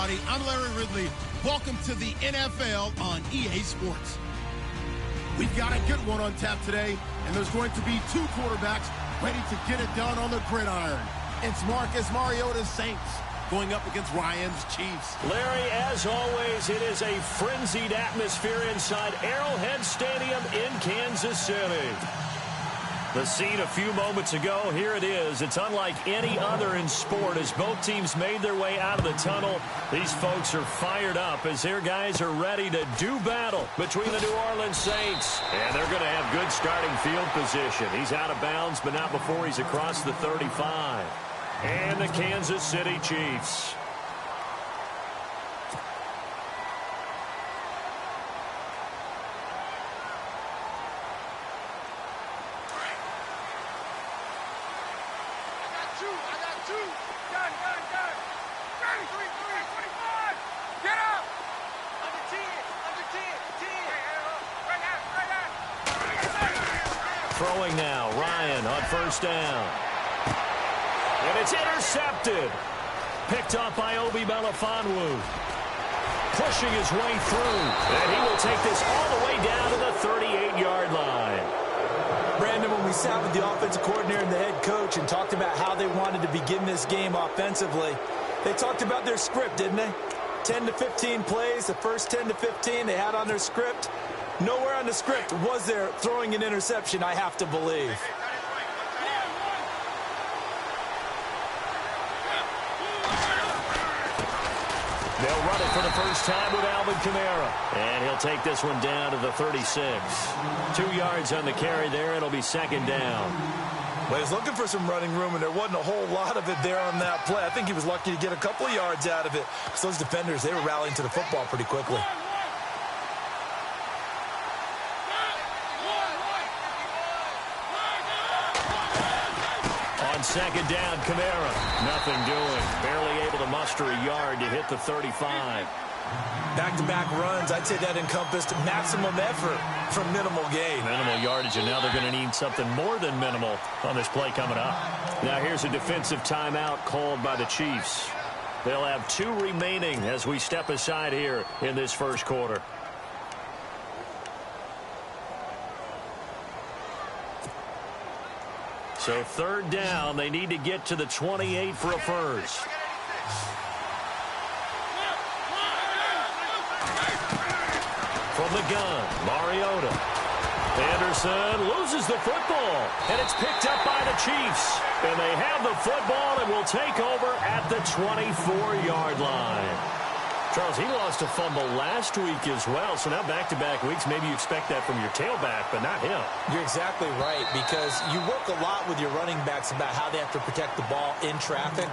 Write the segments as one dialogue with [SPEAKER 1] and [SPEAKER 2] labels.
[SPEAKER 1] everybody. I'm Larry Ridley. Welcome to the NFL on EA Sports. We've got a good one on tap today, and there's going to be two quarterbacks ready to get it done on the gridiron. It's Marcus Mariota's Saints going up against Ryan's Chiefs.
[SPEAKER 2] Larry, as always, it is a frenzied atmosphere inside Arrowhead Stadium in Kansas City. The scene a few moments ago, here it is. It's unlike any other in sport as both teams made their way out of the tunnel. These folks are fired up as their guys are ready to do battle between the New Orleans Saints. And they're going to have good starting field position. He's out of bounds, but not before he's across the 35. And the Kansas City Chiefs. Throwing now, Ryan on first down. And it's intercepted. Picked off by Obi Melifonwu. Pushing his way through. And he will take this all the way down to the 38-yard line.
[SPEAKER 3] Brandon, when we sat with the offensive coordinator and the head coach and talked about how they wanted to begin this game offensively, they talked about their script, didn't they? 10 to 15 plays, the first 10 to 15 they had on their script. Nowhere on the script was there throwing an interception, I have to believe.
[SPEAKER 2] They'll run it for the first time with Alvin Kamara. And he'll take this one down to the 36. 2 yards on the carry there. It'll be second down.
[SPEAKER 3] Well, he's looking for some running room, and there wasn't a whole lot of it there on that play. I think he was lucky to get a couple of yards out of it. So those defenders, they were rallying to the football pretty quickly.
[SPEAKER 2] On second down, Kamara. Nothing doing. Barely able to muster a yard to hit the 35.
[SPEAKER 3] Back-to-back runs, I'd say that encompassed maximum effort from minimal gain.
[SPEAKER 2] Minimal yardage, and now they're going to need something more than minimal on this play coming up. Now here's a defensive timeout called by the Chiefs. They'll have 2 remaining as we step aside here in this first quarter. So third down, they need to get to the 28 for a first. From the gun, Mariota. Anderson loses the football, and it's picked up by the Chiefs. And they have the football and will take over at the 24-yard line. Charles, he lost a fumble last week as well, so now back-to-back weeks, maybe you expect that from your tailback, but not him.
[SPEAKER 3] You're exactly right, because you work a lot with your running backs about how they have to protect the ball in traffic,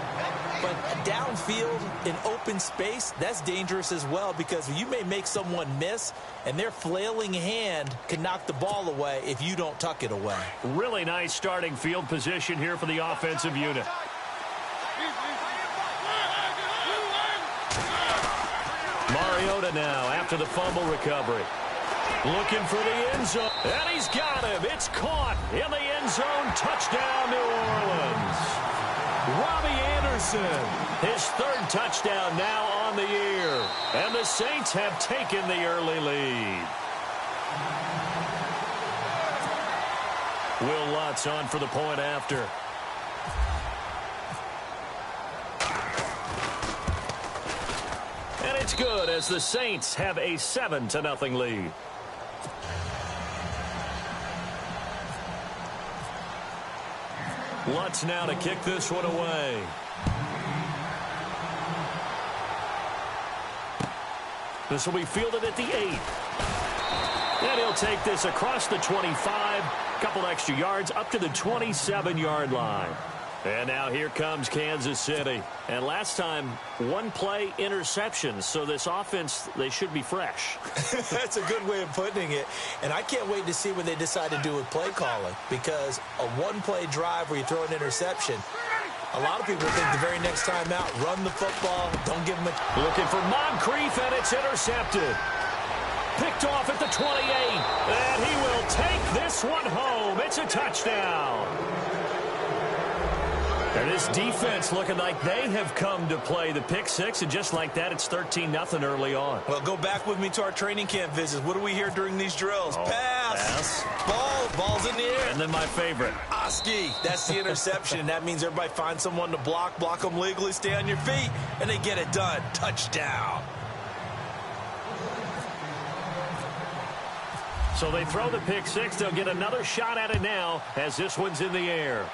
[SPEAKER 3] but downfield in open space, that's dangerous as well, because you may make someone miss, and their flailing hand can knock the ball away if you don't tuck it away.
[SPEAKER 2] Really nice starting field position here for the offensive unit. Mariota now after the fumble recovery. Looking for the end zone. And he's got him. It's caught in the end zone. Touchdown, New Orleans. Robbie Anderson. His 3rd touchdown now on the year. And the Saints have taken the early lead. Will Lutz on for the point after. And it's good as the Saints have a 7-0 lead. Lutz now to kick this one away. This will be fielded at the 8. And he'll take this across the 25. Couple extra yards up to the 27-yard line. And now here comes Kansas City. And last time, 1 play interceptions. So this offense, they should be fresh.
[SPEAKER 3] That's a good way of putting it. And I can't wait to see what they decide to do with play calling. Because a 1-play drive where you throw an interception, a lot of people think the very next time out, run the football, don't give them a...
[SPEAKER 2] Looking for Moncrief, and it's intercepted. Picked off at the 28. And he will take this one home. It's a touchdown. And this defense looking like they have come to play the pick six, and just like that, it's 13-0 early on.
[SPEAKER 3] Well, go back with me to our training camp visits. What do we hear during these drills? Pass. Ball's in the air.
[SPEAKER 2] And then my favorite.
[SPEAKER 3] Oski. That's the interception. That means everybody finds someone to block them legally, stay on your feet, and they get it done. Touchdown.
[SPEAKER 2] So they throw the pick six. They'll get another shot at it now as this one's in the air.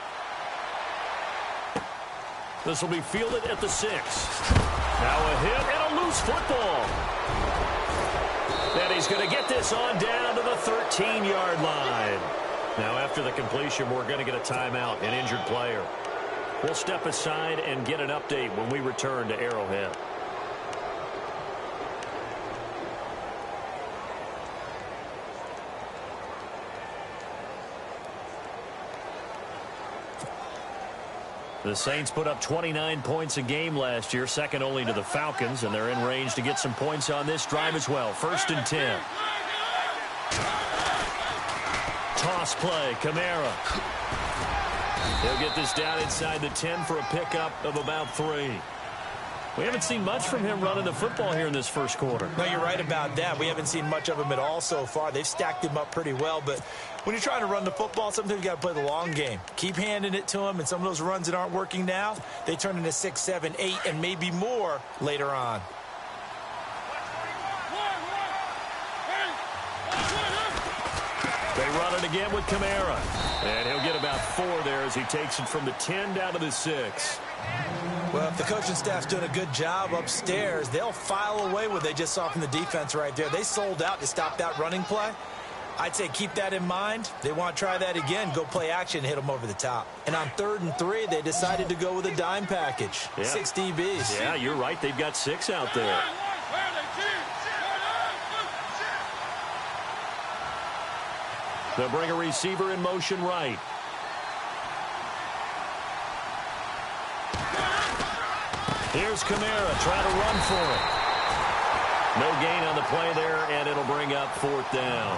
[SPEAKER 2] This will be fielded at the 6. Now a hit and a loose football. And he's going to get this on down to the 13-yard line. Now after the completion, we're going to get a timeout, an injured player. We'll step aside and get an update when we return to Arrowhead. The Saints put up 29 points a game last year, second only to the Falcons, and they're in range to get some points on this drive as well. 1st and 10. Toss play, Kamara. He'll get this down inside the 10 for a pickup of about 3. We haven't seen much from him running the football here in this first quarter.
[SPEAKER 3] No, you're right about that. We haven't seen much of him at all so far. They've stacked him up pretty well, but when you're trying to run the football, sometimes you got to play the long game. Keep handing it to him, and some of those runs that aren't working now, they turn into 6, 7, 8, and maybe more later on.
[SPEAKER 2] They run it again with Kamara. And he'll get about 4 there as he takes it from the 10 down to the 6.
[SPEAKER 3] Well, if the coaching staff's doing a good job upstairs, they'll file away what they just saw from the defense right there. They sold out to stop that running play. I'd say keep that in mind. They want to try that again, go play action, hit them over the top. And on 3rd and 3, they decided to go with a dime package. Yeah. 6 DBs.
[SPEAKER 2] Yeah, you're right. They've got 6 out there. They'll bring a receiver in motion right. Here's Kamara trying to run for it. No gain on the play there, and it'll bring up 4th down.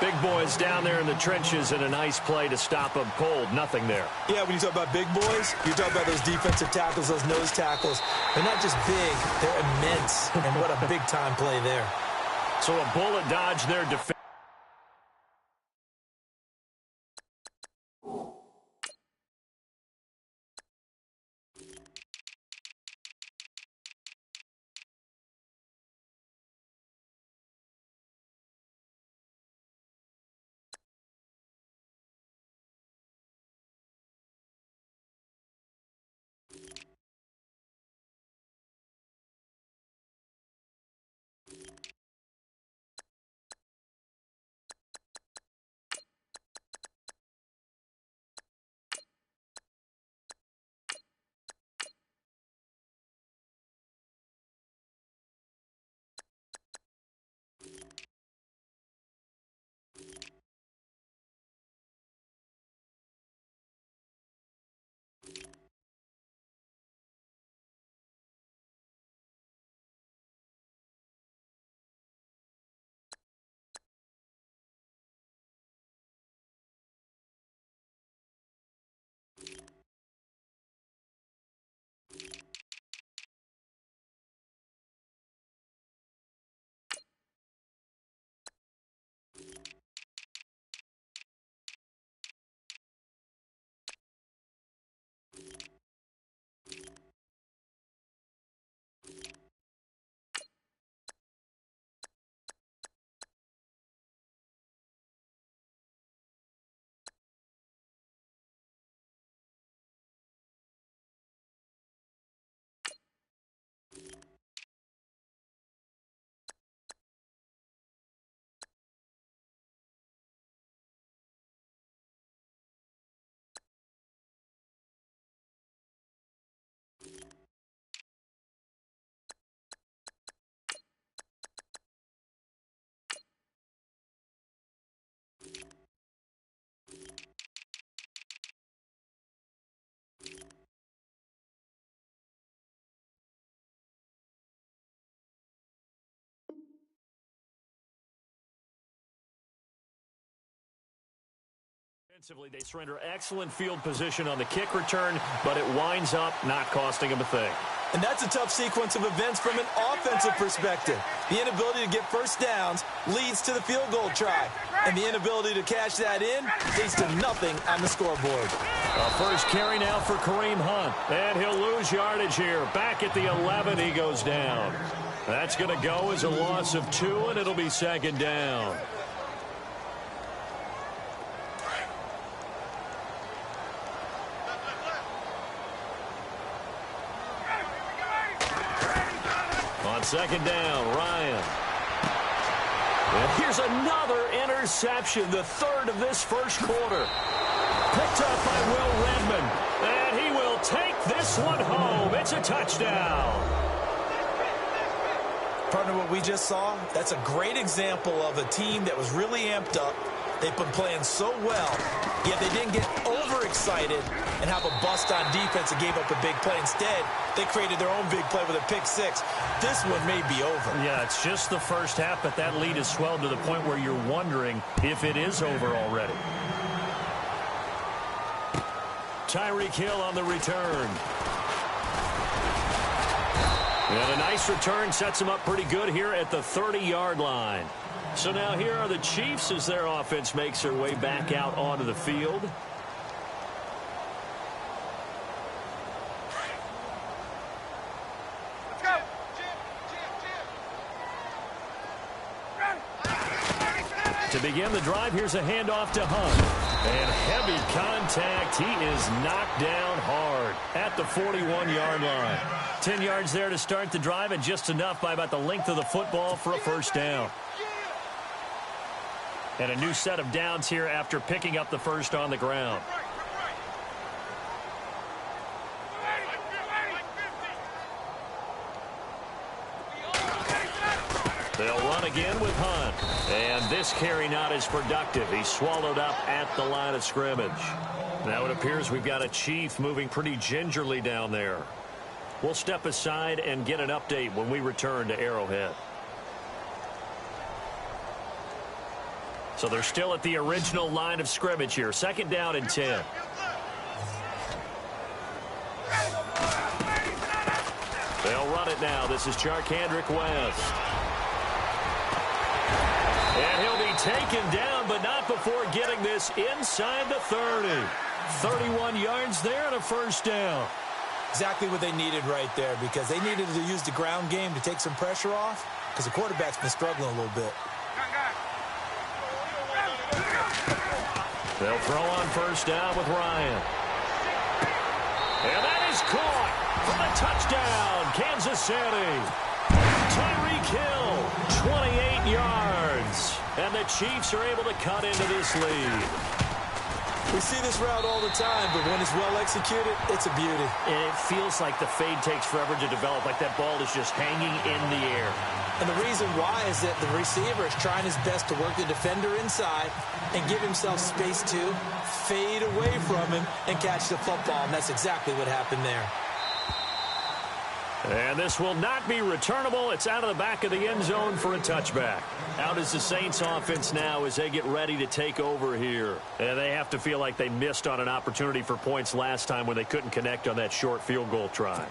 [SPEAKER 2] Big boys down there in the trenches, and a nice play to stop them cold. Nothing there.
[SPEAKER 3] Yeah, when you talk about big boys, you talk about those defensive tackles, those nose tackles. They're not just big, they're immense. And what a big-time play there.
[SPEAKER 2] So a bullet dodge there. Defensively, they surrender excellent field position on the kick return, but it winds up not costing them a thing.
[SPEAKER 3] And that's a tough sequence of events from an offensive perspective. The inability to get first downs leads to the field goal try. And the inability to cash that in leads to nothing on the scoreboard.
[SPEAKER 2] A first carry now for Kareem Hunt. And he'll lose yardage here. Back at the 11, he goes down. That's going to go as a loss of 2, and it'll be second down. On second down, Ryan. And here's another interception, the third of this first quarter. Picked up by Will Redmond. And he will take this one home. It's a touchdown.
[SPEAKER 3] Partner, what we just saw, that's a great example of a team that was really amped up. They've been playing so well, yet they didn't get overexcited and have a bust on defense and gave up a big play. Instead, they created their own big play with a pick-6. This one may be over.
[SPEAKER 2] Yeah, it's just the first half, but that lead has swelled to the point where you're wondering if it is over already. Tyreek Hill on the return. And a nice return sets him up pretty good here at the 30-yard line. So now here are the Chiefs as their offense makes their way back out onto the field.
[SPEAKER 4] Let's go.
[SPEAKER 2] To begin the drive, here's a handoff to Hunt. And heavy contact. He is knocked down hard at the 41-yard line. 10 yards there to start the drive, and just enough by about the length of the football for a first down. And a new set of downs here after picking up the first on the ground. They'll run again with Hunt. And this carry not as productive. He's swallowed up at the line of scrimmage. Now it appears we've got a Chief moving pretty gingerly down there. We'll step aside and get an update when we return to Arrowhead. So they're still at the original line of scrimmage here. Second down and 10. They'll run it now. This is Charkandrick West. And he'll be taken down, but not before getting this inside the 30. 31 yards there and a first down.
[SPEAKER 3] Exactly what they needed right there, because they needed to use the ground game to take some pressure off, because the quarterback's been struggling a little bit.
[SPEAKER 2] They'll throw on first down with Ryan. And that is caught for the touchdown, Kansas City. Tyreek Hill, 28 yards. And the Chiefs are able to cut into this lead.
[SPEAKER 3] We see this route all the time, but when it's well executed, it's a beauty.
[SPEAKER 2] And it feels like the fade takes forever to develop, like that ball is just hanging in the air.
[SPEAKER 3] And the reason why is that the receiver is trying his best to work the defender inside and give himself space to fade away from him and catch the football. And that's exactly what happened there.
[SPEAKER 2] And this will not be returnable. It's out of the back of the end zone for a touchback. Out is the Saints offense now as they get ready to take over here. And they have to feel like they missed on an opportunity for points last time when they couldn't connect on that short field goal try.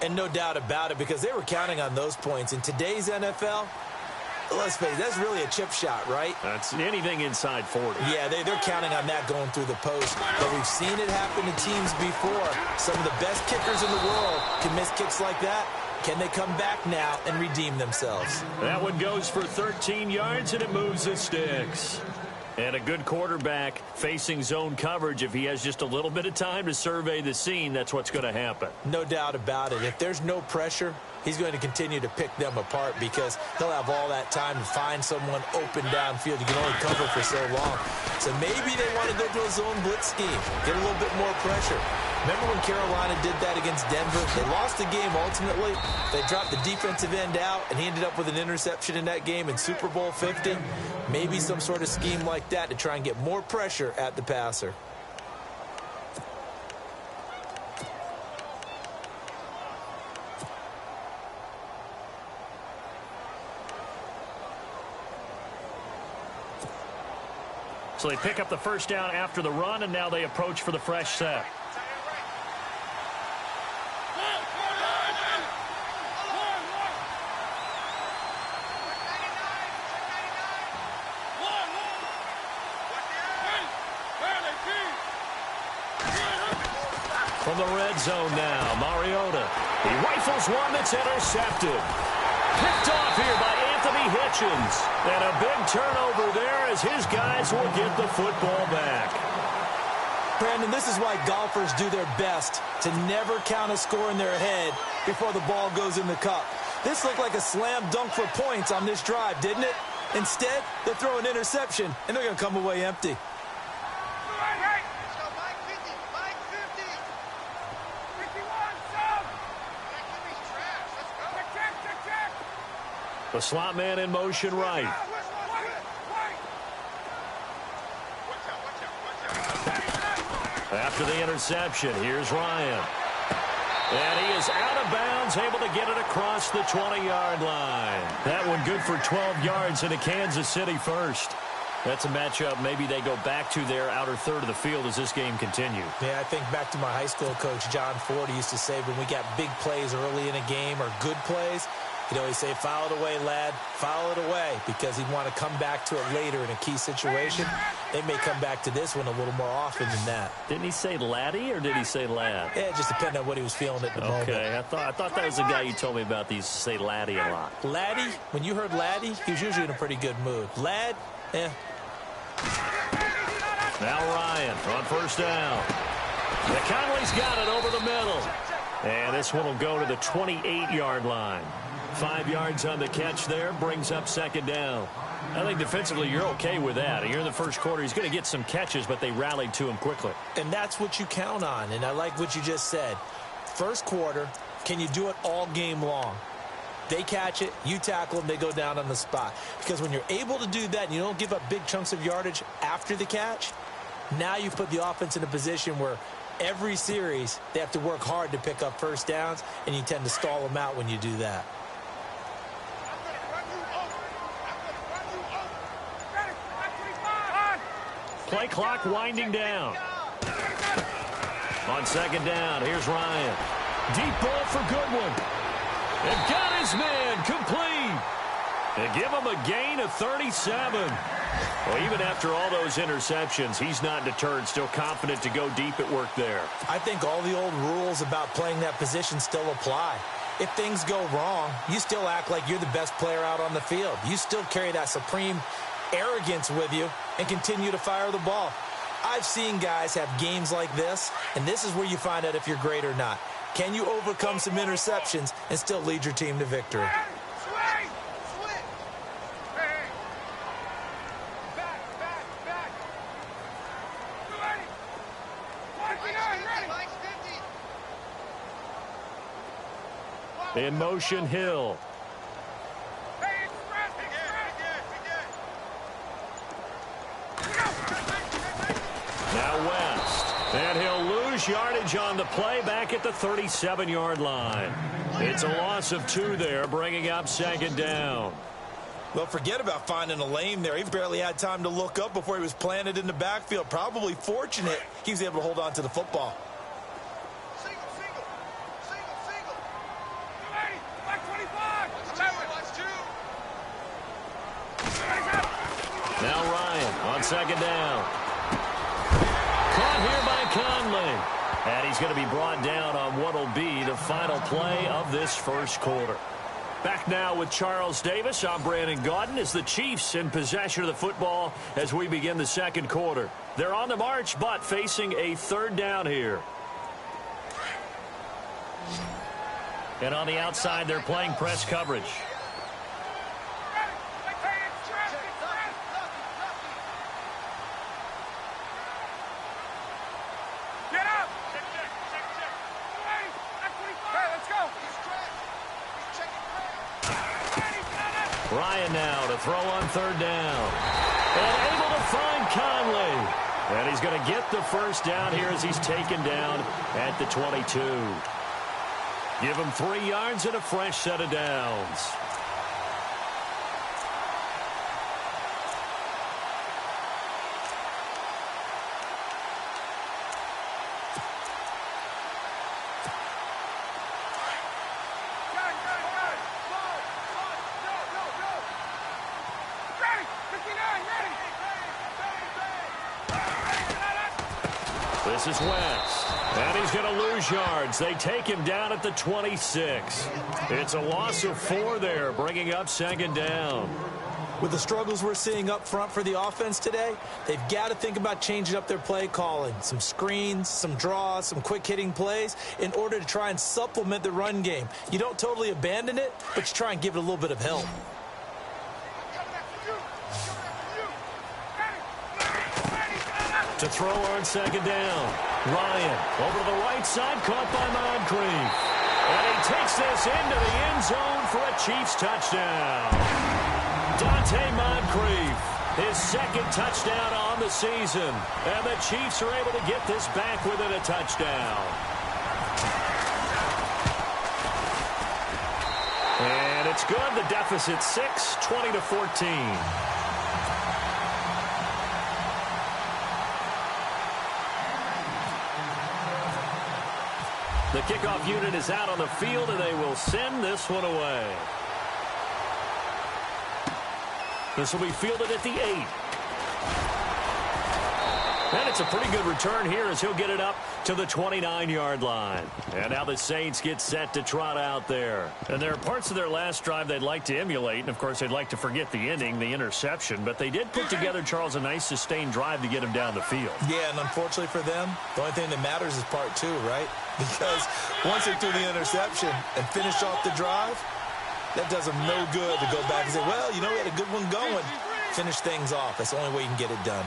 [SPEAKER 3] And no doubt about it, because they were counting on those points. In today's NFL, let's face it, that's really a chip shot, right?
[SPEAKER 2] That's anything inside 40.
[SPEAKER 3] Yeah, they're counting on that going through the post. But we've seen it happen to teams before. Some of the best kickers in the world can miss kicks like that. Can they come back now and redeem themselves?
[SPEAKER 2] That one goes for 13 yards, and it moves the sticks. And a good quarterback facing zone coverage, if he has just a little bit of time to survey the scene, that's what's going to happen.
[SPEAKER 3] No doubt about it. If there's no pressure, he's going to continue to pick them apart because he'll have all that time to find someone open downfield. You can only cover for so long. So maybe they want to go to a zone blitz scheme, get a little bit more pressure. Remember when Carolina did that against Denver? They lost the game ultimately. They dropped the defensive end out, and he ended up with an interception in that game in Super Bowl 50. Maybe some sort of scheme like that to try and get more pressure at the passer.
[SPEAKER 2] So they pick up the first down after the run, and now they approach for the fresh set. From the red zone now, Mariota. He rifles one that's intercepted. Picked off here by Anthony Hitchens. And a big turnover there as his guys will get the football back.
[SPEAKER 3] Brandon, this is why golfers do their best to never count a score in their head before the ball goes in the cup. This looked like a slam dunk for points on this drive, didn't it? Instead, they throw an interception, and they're going to come away empty.
[SPEAKER 2] The slot man in motion right. After the interception, here's Ryan. And he is out of bounds, able to get it across the 20-yard line. That one good for 12 yards into Kansas City first. That's a matchup maybe they go back to their outer third of the field as this game continues.
[SPEAKER 3] Yeah, I think back to my high school coach, John Ford, used to say when we got big plays early in a game or good plays, he'd always say, foul it away, lad, foul it away, because he'd want to come back to it later in a key situation. They may come back to this one a little more often than that.
[SPEAKER 2] Didn't he say laddie or did he say lad?
[SPEAKER 3] Yeah, it just depended on what he was feeling at the moment.
[SPEAKER 2] Okay, I thought that was the guy you told me about. These say laddie a lot.
[SPEAKER 3] Laddie, when you heard laddie, he was usually in a pretty good mood. Lad,
[SPEAKER 2] Now Ryan on first down. Conley's got it over the middle. And this one will go to the 28-yard line. 5 yards on the catch there, brings up second down. I think defensively you're okay with that. You're in the first quarter. He's going to get some catches, but they rallied to him quickly.
[SPEAKER 3] And that's what you count on, and I like what you just said. First quarter, can you do it all game long? They catch it, you tackle them, they go down on the spot. Because when you're able to do that and you don't give up big chunks of yardage after the catch, now you put the offense in a position where every series they have to work hard to pick up first downs, and you tend to stall them out when you do that.
[SPEAKER 2] Play clock winding down. On second down, here's Ryan. Deep ball for Goodwin. And got his man complete. And give him a gain of 37. Well, even after all those interceptions, he's not deterred, still confident to go deep at work there.
[SPEAKER 3] I think all the old rules about playing that position still apply. If things go wrong, you still act like you're the best player out on the field. You still carry that supreme arrogance with you and continue to fire the ball. I've seen guys have games like this, and this is where you find out if you're great or not. Can you overcome some interceptions and still lead your team to victory?
[SPEAKER 2] In motion, Hill. Now West. And he'll lose yardage on the play back at the 37-yard line. It's a loss of 2 there, bringing up second down.
[SPEAKER 3] Well, forget about finding a lane there. He barely had time to look up before he was planted in the backfield. Probably fortunate he was able to hold on to the football.
[SPEAKER 2] Now Ryan on second down. Caught here by Conley. And he's going to be brought down on what will be the final play of this first quarter. Back now with Charles Davis. I'm Brandon Gaudin as the Chiefs in possession of the football as we begin the second quarter. They're on the march, but facing a third down here. And on the outside, they're playing press coverage. Ryan now to throw on third down. And able to find Conley. And he's going to get the first down here as he's taken down at the 22. Give him 3 yards and a fresh set of downs. This is West. And he's going to lose yards. They take him down at the 26. It's a loss of 4 there, bringing up second down.
[SPEAKER 3] With the struggles we're seeing up front for the offense today, they've got to think about changing up their play calling. Some screens, some draws, some quick-hitting plays in order to try and supplement the run game. You don't totally abandon it, but you try and give it a little bit of help.
[SPEAKER 2] To throw on second down. Ryan over to the right side, caught by Moncrief. And he takes this into the end zone for a Chiefs touchdown. Dante Moncrief, his second touchdown on the season. And the Chiefs are able to get this back within a touchdown. And it's good. The deficit 6, 20-14. The kickoff unit is out on the field, and they will send this one away. This will be fielded at the 8. And it's a pretty good return here as he'll get it up to the 29-yard line. And now the Saints get set to trot out there. And there are parts of their last drive they'd like to emulate. And, of course, they'd like to forget the ending, the interception. But they did put together, Charles, a nice sustained drive to get him down the field.
[SPEAKER 3] Yeah, and unfortunately for them, the only thing that matters is part 2, right? Because once they threw the interception and finished off the drive, that does them no good to go back and say, well, you know, we had a good one going. Finish things off. That's the only way you can get it done.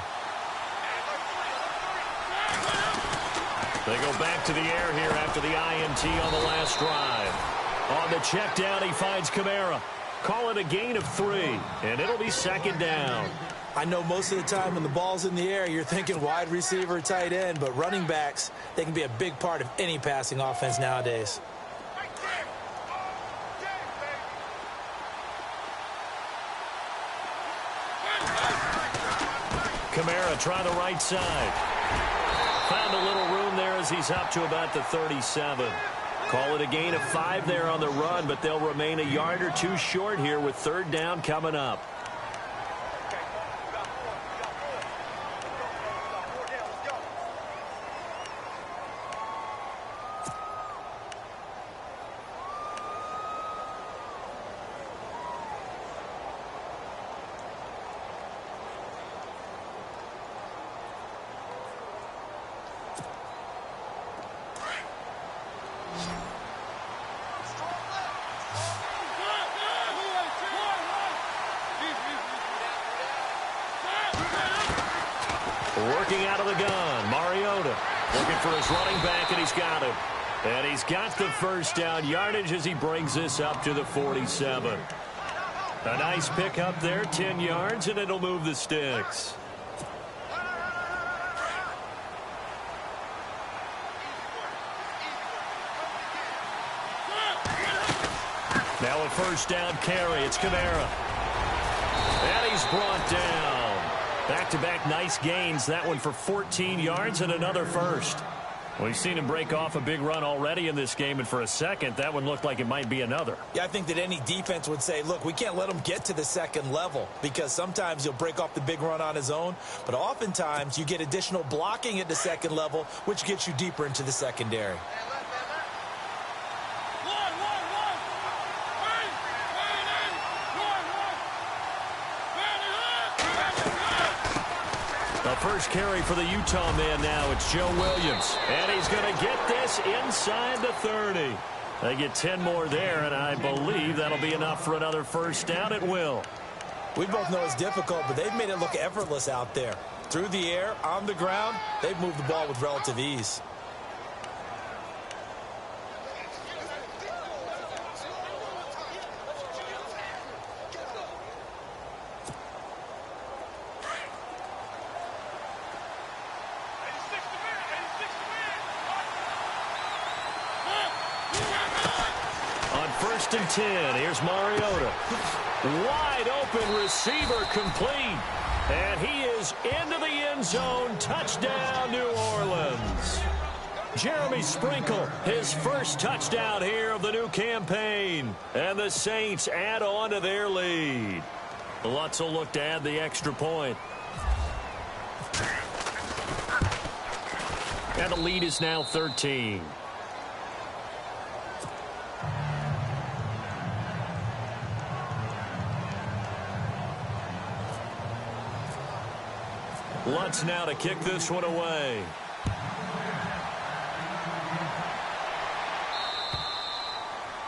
[SPEAKER 2] They go back to the air here after the INT on the last drive. On the check down, he finds Kamara. Call it a gain of 3, and it'll be second down.
[SPEAKER 3] I know most of the time when the ball's in the air, you're thinking wide receiver, tight end, but running backs, they can be a big part of any passing offense nowadays.
[SPEAKER 2] Kamara try the right side. Found a little room there as he's up to about the 37. Call it a gain of 5 there on the run, but they'll remain a yard or 2 short here with third down coming up. Working out of the gun, Mariota looking for his running back, and he's got him. And he's got the first down yardage as he brings this up to the 47. A nice pick up there, 10 yards, and it'll move the sticks. Now a first down carry. It's Kamara. And he's brought down. Back-to-back nice gains. That one for 14 yards and another first. We've seen him break off a big run already in this game, and for a second, that one looked like it might be another.
[SPEAKER 3] Yeah, I think that any defense would say, look, we can't let him get to the second level because sometimes he'll break off the big run on his own, but oftentimes you get additional blocking at the second level, which gets you deeper into the secondary.
[SPEAKER 2] The first carry for the Utah man now. It's Joe Williams. And he's going to get this inside the 30. They get 10 more there, and I believe that'll be enough for another first down. It will.
[SPEAKER 3] We both know it's difficult, but they've made it look effortless out there. Through the air, on the ground, they've moved the ball with relative ease.
[SPEAKER 2] First and 10. Here's Mariota. Wide open receiver complete. And he is into the end zone. Touchdown, New Orleans. Jeremy Sprinkle, his first touchdown here of the new campaign. And the Saints add on to their lead. Lutz will look to add the extra point. And the lead is now 13. Lutz now to kick this one away.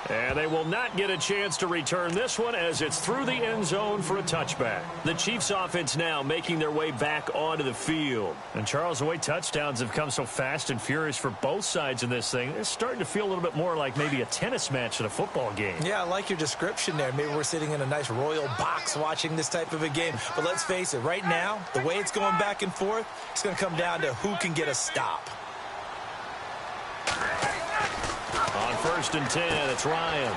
[SPEAKER 2] And they will not get a chance to return this one as it's through the end zone for a touchback. The Chiefs offense now making their way back onto the field. And Charles, the way touchdowns have come so fast and furious for both sides in this thing, it's starting to feel a little bit more like maybe a tennis match than a football game.
[SPEAKER 3] Yeah, I like your description there. Maybe we're sitting in a nice royal box watching this type of a game. But let's face it, right now, the way it's going back and forth, it's going to come down to who can get a stop.
[SPEAKER 2] On 1st and 10, it's Ryan.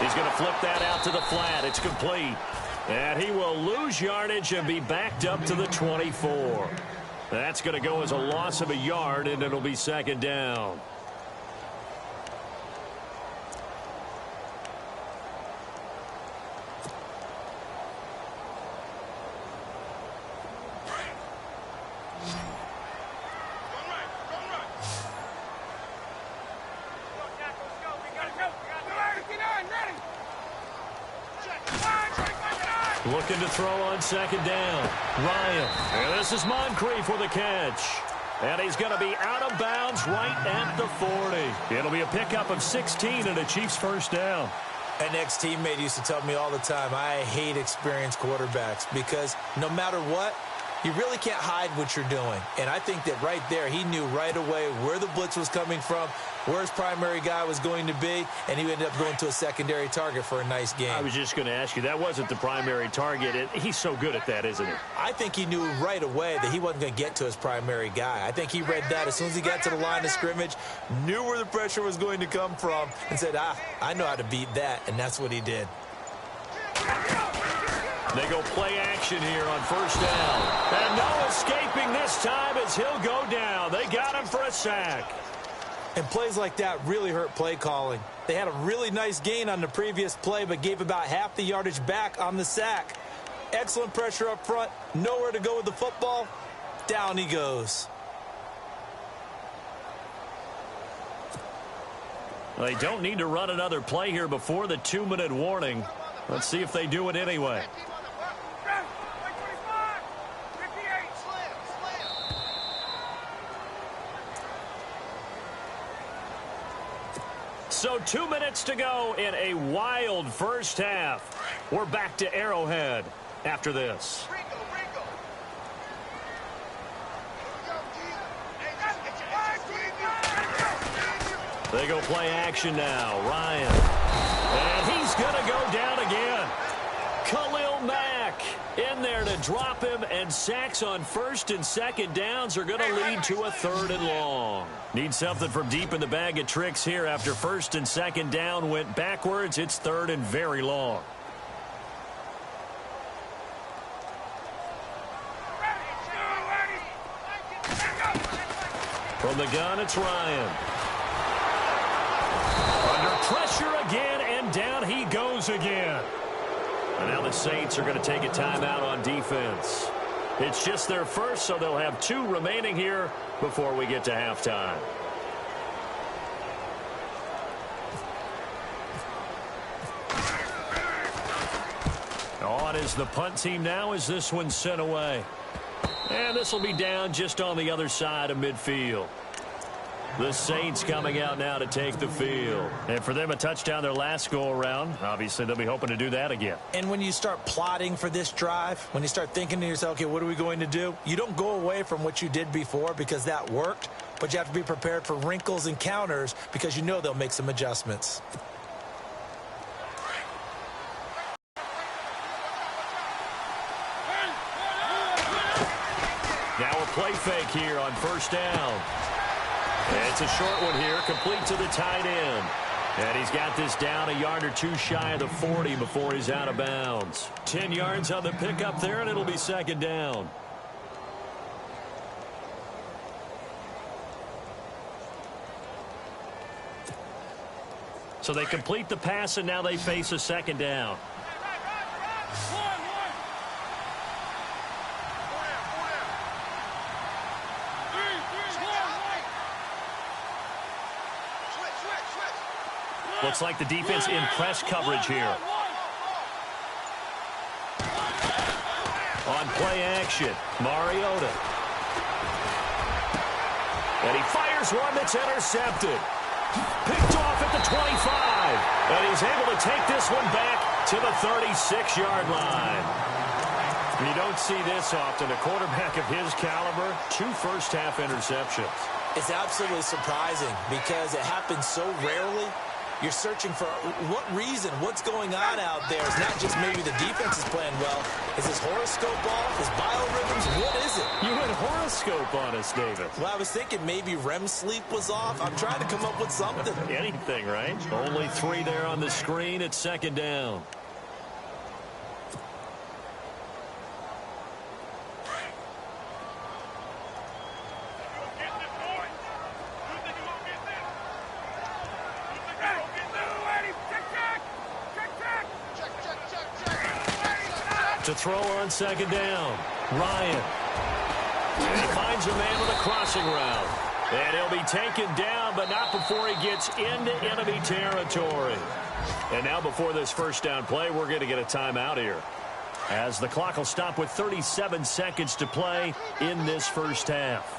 [SPEAKER 2] He's going to flip that out to the flat. It's complete. And he will lose yardage and be backed up to the 24. That's going to go as a loss of a yard, and it'll be 2nd down. Looking to throw on 2nd down. Ryan. And this is Moncrief with a catch. And he's going to be out of bounds right at the 40. It'll be a pickup of 16 and a Chiefs 1st down.
[SPEAKER 3] An ex-teammate used to tell me all the time, I hate experienced quarterbacks because no matter what, you really can't hide what you're doing. And I think that right there, he knew right away where the blitz was coming from, where his primary guy was going to be, and he ended up going to a secondary target for a nice game.
[SPEAKER 2] I was just going to ask you, that wasn't the primary target. And he's so good at that, isn't he?
[SPEAKER 3] I think he knew right away that he wasn't going to get to his primary guy. I think he read that as soon as he got to the line of scrimmage, knew where the pressure was going to come from, and said, I know how to beat that, and that's what he did.
[SPEAKER 2] They go play action here on 1st down. And no escaping this time as he'll go down. They got him for a sack.
[SPEAKER 3] And plays like that really hurt play calling. They had a really nice gain on the previous play, but gave about half the yardage back on the sack. Excellent pressure up front. Nowhere to go with the football. Down he goes.
[SPEAKER 2] They don't need to run another play here before the 2-minute warning. Let's see if they do it anyway. So 2 minutes to go in a wild 1st half. We're back to Arrowhead after this. They go play action now. Ryan. And he's going to go down again. Khalil Mack in there to drop him, and sacks on 1st and 2nd downs are going to lead to a 3rd and long. Need something from deep in the bag of tricks here after 1st and 2nd down went backwards. It's 3rd and very long. From the gun, it's Ryan. Under pressure again, and down he goes again. And now the Saints are going to take a timeout on defense. It's just their first, so they'll have 2 remaining here before we get to halftime. On is the punt team now as this one's sent away. And this will be down just on the other side of midfield. The Saints coming out now to take the field. And for them, a touchdown their last go-around. Obviously, they'll be hoping to do that again.
[SPEAKER 3] And when you start plotting for this drive, when you start thinking to yourself, okay, what are we going to do? You don't go away from what you did before because that worked, but you have to be prepared for wrinkles and counters because you know they'll make some adjustments.
[SPEAKER 2] Now a play fake here on 1st down. It's a short one here, complete to the tight end. And he's got this down a yard or 2 shy of the 40 before he's out of bounds. 10 yards on the pickup there, and it'll be 2nd down. So they complete the pass, and now they face a 2nd down. Looks like the defense in press coverage here. On play action, Mariota. And he fires one that's intercepted. Picked off at the 25. And he's able to take this one back to the 36-yard line. You don't see this often. A quarterback of his caliber, 2 first-half interceptions.
[SPEAKER 3] It's absolutely surprising because it happens so rarely. You're searching for what reason, what's going on out there. It's not just maybe the defense is playing well. Is his horoscope off? His biorhythms? What is it?
[SPEAKER 2] You went horoscope on us, David.
[SPEAKER 3] Well, I was thinking maybe REM sleep was off. I'm trying to come up with something.
[SPEAKER 2] Anything, right? Only 3 there on the screen at 2nd down. To throw on 2nd down, Ryan. And he finds a man with a crossing route. And he'll be taken down, but not before he gets into enemy territory. And now before this first down play, we're going to get a timeout here, as the clock will stop with 37 seconds to play in this first half.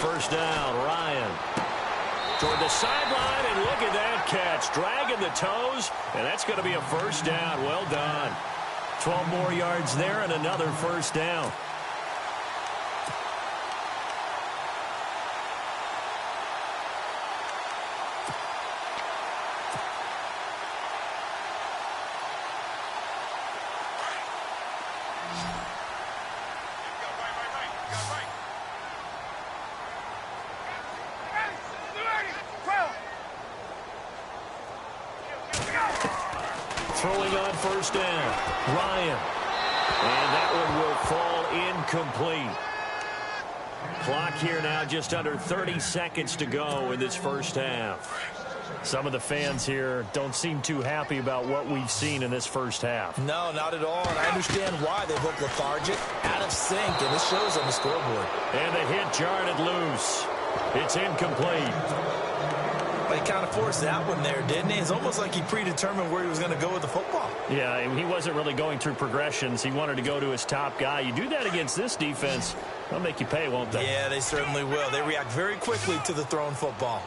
[SPEAKER 2] First down, Ryan. Toward the sideline, and look at that catch. Dragging the toes, and that's going to be a first down. Well done. 12 more yards there and another first down. Throwing on first down, Ryan. And that one will fall incomplete. Clock here now, just under 30 seconds to go in this first half. Some of the fans here don't seem too happy about what we've seen in this first half.
[SPEAKER 3] No, not at all, and I understand why they look lethargic, out of sync, and this shows on the scoreboard.
[SPEAKER 2] And the hit jarred it loose. It's incomplete.
[SPEAKER 3] But he kind of forced that one there, didn't he? It's almost like he predetermined where he was going to go with the football.
[SPEAKER 2] Yeah, he wasn't really going through progressions. He wanted to go to his top guy. You do that against this defense, they'll make you pay, won't they?
[SPEAKER 3] Yeah, they certainly will. They react very quickly to the thrown football.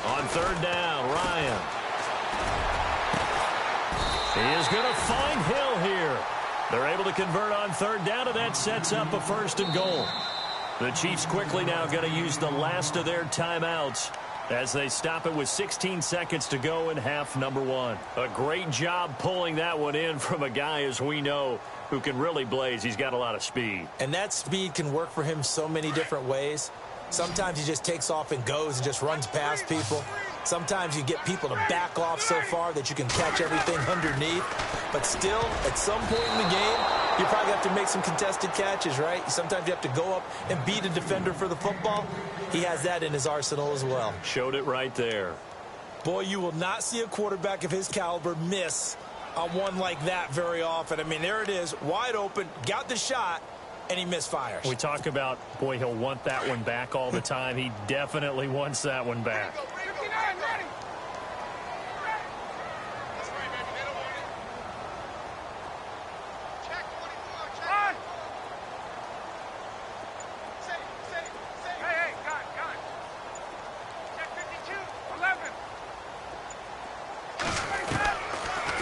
[SPEAKER 2] On 3rd down, Ryan. He is going to find Hill here. They're able to convert on 3rd down, and that sets up a 1st and goal. The Chiefs quickly now going to use the last of their timeouts as they stop it with 16 seconds to go in half number 1. A great job pulling that one in from a guy, as we know, who can really blaze. He's got a lot of speed.
[SPEAKER 3] And that speed can work for him so many different ways. Sometimes he just takes off and goes and just runs past people. Sometimes you get people to back off so far that you can catch everything underneath. But still, at some point in the game, you probably have to make some contested catches, right? Sometimes you have to go up and beat a defender for the football. He has that in his arsenal as well.
[SPEAKER 2] Showed it right there.
[SPEAKER 3] Boy, you will not see a quarterback of his caliber miss on one like that very often. I mean, there it is, wide open, got the shot, and he misfires.
[SPEAKER 2] We talk about, boy, he'll want that one back all the time. He definitely wants that one back.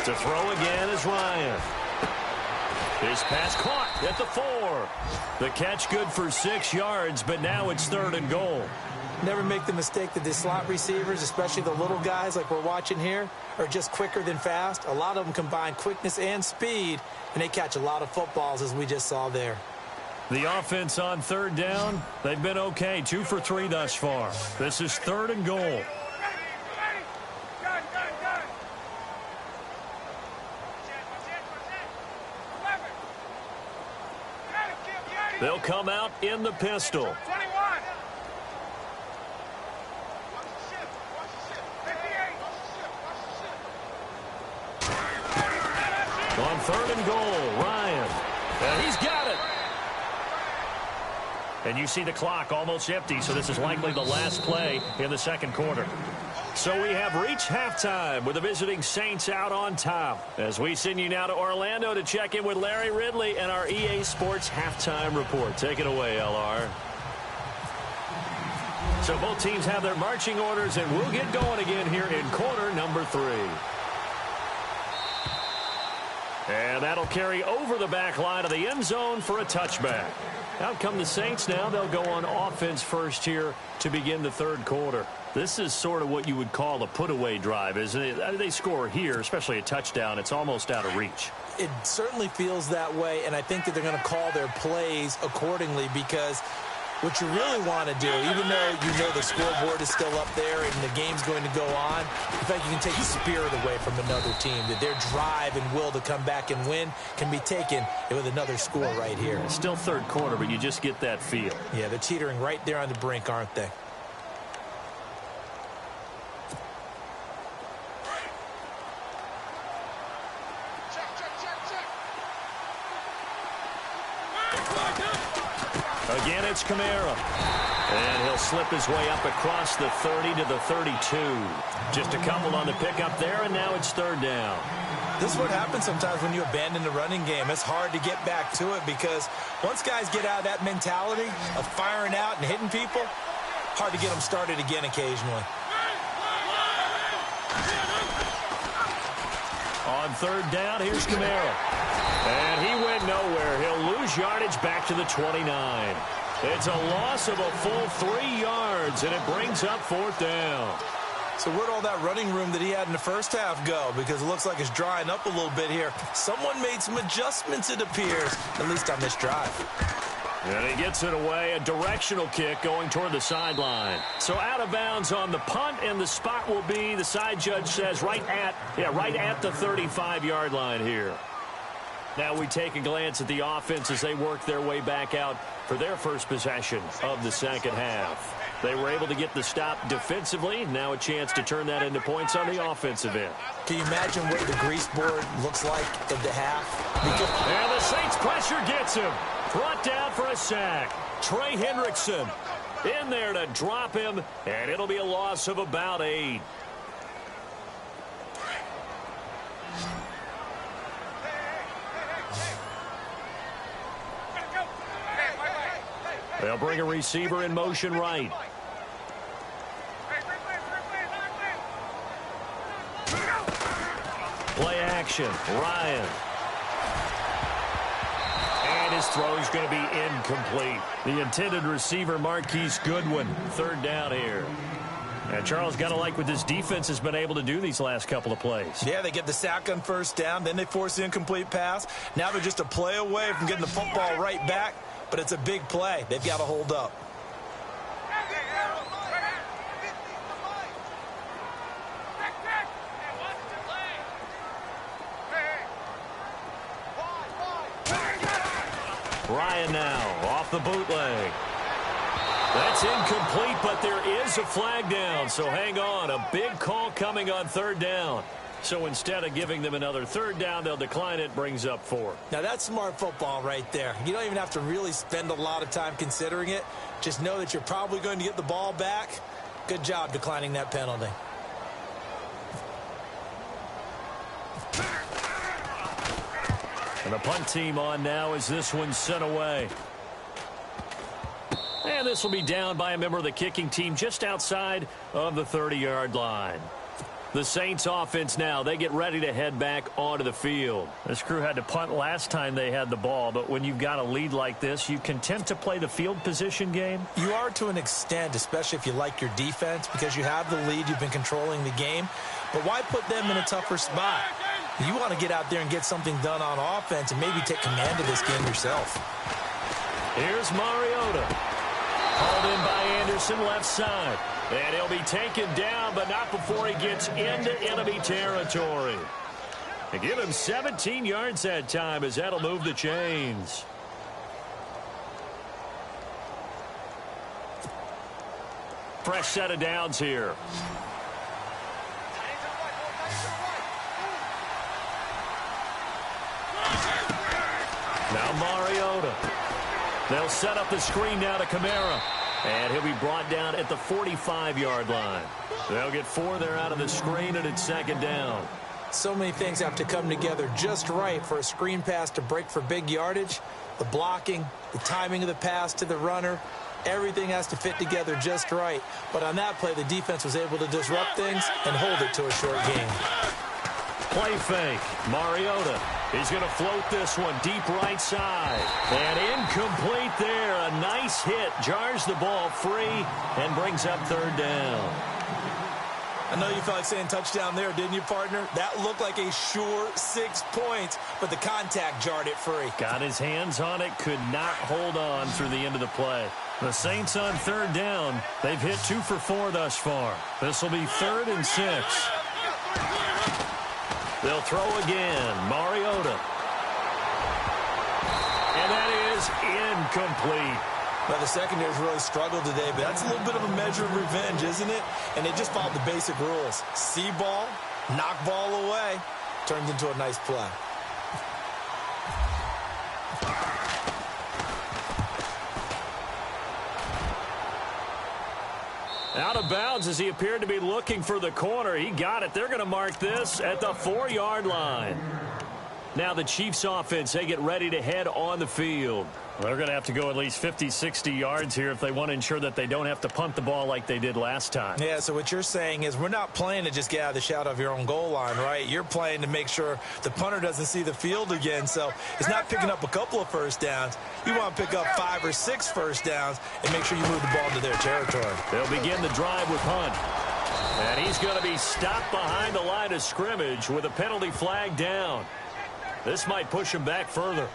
[SPEAKER 2] To throw again is Ryan. His pass caught at the 4. The catch good for 6 yards, but now it's 3rd and goal.
[SPEAKER 3] Never make the mistake that the slot receivers, especially the little guys like we're watching here, are just quicker than fast. A lot of them combine quickness and speed, and they catch a lot of footballs, as we just saw there.
[SPEAKER 2] The offense on 3rd down, they've been okay. 2 for 3 thus far. This is 3rd and goal. They'll come out in the pistol. On 3rd and goal, Ryan. And he's got it. And you see the clock almost empty, so this is likely the last play in the second quarter. So we have reached halftime with the visiting Saints out on top. As we send you now to Orlando to check in with Larry Ridley and our EA Sports halftime report. Take it away, LR. So both teams have their marching orders, and we'll get going again here in quarter number 3. And that'll carry over the back line of the end zone for a touchback. Out come the Saints now. They'll go on offense first here to begin the third quarter. This is sort of what you would call a put-away drive, isn't it? They score here, especially a touchdown. It's almost out of reach.
[SPEAKER 3] It certainly feels that way, and I think that they're going to call their plays accordingly, because what you really want to do, even though you know the scoreboard is still up there and the game's going to go on, in fact, you can take the spirit away from another team, that their drive and will to come back and win can be taken with another score right here.
[SPEAKER 2] It's still third quarter, but you just get that feel.
[SPEAKER 3] Yeah, they're teetering right there on the brink, aren't they?
[SPEAKER 2] Again, it's Kamara. And he'll slip his way up across the 30 to the 32. Just a couple on the pickup there, and now it's 3rd down.
[SPEAKER 3] This is what happens sometimes when you abandon the running game. It's hard to get back to it, because once guys get out of that mentality of firing out and hitting people, hard to get them started again occasionally.
[SPEAKER 2] On 3rd down, here's Kamara. And he went nowhere. He'll lose yardage back to the 29. It's a loss of a full 3 yards, and it brings up 4th down.
[SPEAKER 3] So where'd all that running room that he had in the first half go? Because it looks like it's drying up a little bit here. Someone made some adjustments, it appears, at least on this drive.
[SPEAKER 2] And he gets it away, a directional kick going toward the sideline. So out of bounds on the punt, and the spot will be, the side judge says, right at the 35-yard line here. Now we take a glance at the offense as they work their way back out for their first possession of the second half. They were able to get the stop defensively. Now a chance to turn that into points on the offensive end.
[SPEAKER 3] Can you imagine what the grease board looks like at the half?
[SPEAKER 2] And the Saints pressure gets him. Brought down for a sack. Trey Hendrickson in there to drop him, and it'll be a loss of about 8. They'll bring a receiver in motion right. Play action. Ryan. And his throw is going to be incomplete. The intended receiver, Marquise Goodwin. 3rd down here. And Charles, got to like what this defense has been able to do these last couple of plays.
[SPEAKER 3] Yeah, they get the sack on 1st down. Then they force the incomplete pass. Now they're just a play away from getting the football right back. But it's a big play. They've got to hold up.
[SPEAKER 2] Ryan now off the bootleg. That's incomplete, but there is a flag down. So hang on. A big call coming on 3rd down. So instead of giving them another 3rd down, they'll decline it, brings up 4.
[SPEAKER 3] Now that's smart football right there. You don't even have to really spend a lot of time considering it. Just know that you're probably going to get the ball back. Good job declining that penalty.
[SPEAKER 2] And the punt team on now as this one's sent away. And this will be down by a member of the kicking team just outside of the 30-yard line. The Saints offense now, they get ready to head back onto the field. This crew had to punt last time they had the ball, but when you've got a lead like this, you content to play the field position game?
[SPEAKER 3] You are to an extent, especially if you like your defense, because you have the lead, you've been controlling the game. But why put them in a tougher spot? You want to get out there and get something done on offense and maybe take command of this game yourself.
[SPEAKER 2] Here's Mariota. Called in by Anderson, left side. And he'll be taken down, but not before he gets into enemy territory. They give him 17 yards that time, as that'll move the chains. Fresh set of downs here. They'll set up the screen now to Kamara. And he'll be brought down at the 45-yard line. They'll get 4 there out of the screen, and it's second down.
[SPEAKER 3] So many things have to come together just right for a screen pass to break for big yardage. The blocking, the timing of the pass to the runner, everything has to fit together just right. But on that play, the defense was able to disrupt things and hold it to a short game.
[SPEAKER 2] Play fake. Mariota. He's going to float this one deep right side. And incomplete there. A nice hit. Jars the ball free and brings up third down.
[SPEAKER 3] I know you felt like saying touchdown there, didn't you, partner? That looked like a sure 6 points, but the contact jarred it free.
[SPEAKER 2] Got his hands on it. Could not hold on through the end of the play. The Saints on third down. They've hit 2 for 4 thus far. This will be 3rd and 6. They'll throw again. Mariota. And that is incomplete.
[SPEAKER 3] Well, the secondary's really struggled today, but that's a little bit of a measure of revenge, isn't it? And they just followed the basic rules. See ball, knock ball away, turns into a nice play.
[SPEAKER 2] Out of bounds as he appeared to be looking for the corner. He got it. They're going to mark this at the 4-yard line. Now the Chiefs offense, they get ready to head on the field. They're going to have to go at least 50, 60 yards here if they want to ensure that they don't have to punt the ball like they did last time.
[SPEAKER 3] Yeah, so what you're saying is we're not playing to just get out of the shadow of your own goal line, right? You're playing to make sure the punter doesn't see the field again. So it's not picking up a couple of first downs. You want to pick up 5 or 6 first downs and make sure you move the ball into their territory.
[SPEAKER 2] They'll begin the drive with Hunt. And he's going to be stopped behind the line of scrimmage with a penalty flag down. This might push him back further.